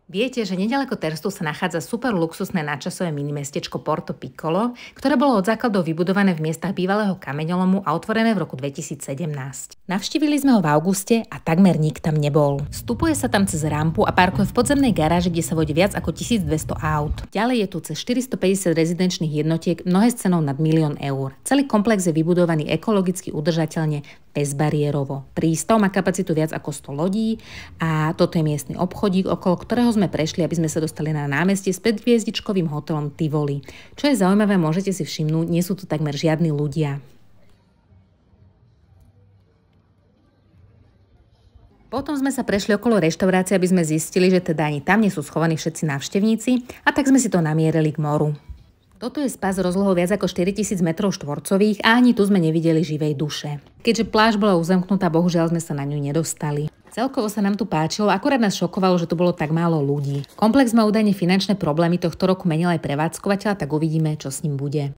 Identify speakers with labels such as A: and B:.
A: Viete, že nedaleko Terstu sa nachádza super luxusné nadčasové minimestečko Porto Piccolo, ktoré bolo od základov vybudované v miestach bývalého kameňolomu a otvorené v roku 2017. Navštívili sme ho v auguste a takmer nik tam nebol. Vstupuje sa tam cez rampu a parkuje v podzemnej garáži, kde sa vojde viac ako 1200 aut. Ďalej je tu cez 450 rezidenčných jednotiek, mnohé s cenou nad 1 000 000 eur. Celý komplex je vybudovaný ekologicky udržateľne, bezbariérovo. Prístav má kapacitu viac ako 100 lodí a toto je miestny obchodík, okolo ktorého sme prešli, aby sme sa dostali na námestie s 5-hviezdičkovým hotelom Tivoli. Čo je zaujímavé, môžete si všimnúť, nie sú tu takmer žiadni ľudia. Potom sme sa prešli okolo reštaurácie, aby sme zistili, že teda ani tam nie sú schovaní všetci návštevníci, a tak sme si to namierili k moru. Toto je spa s rozlohou viac ako 4000 m2 a ani tu sme nevideli živej duše. Keďže pláž bola uzamknutá, bohužiaľ sme sa na ňu nedostali. Celkovo sa nám tu páčilo, akurát nás šokovalo, že tu bolo tak málo ľudí. Komplex má údajne finančné problémy, tohto roku menil aj prevádzkovateľa, tak uvidíme, čo s ním bude.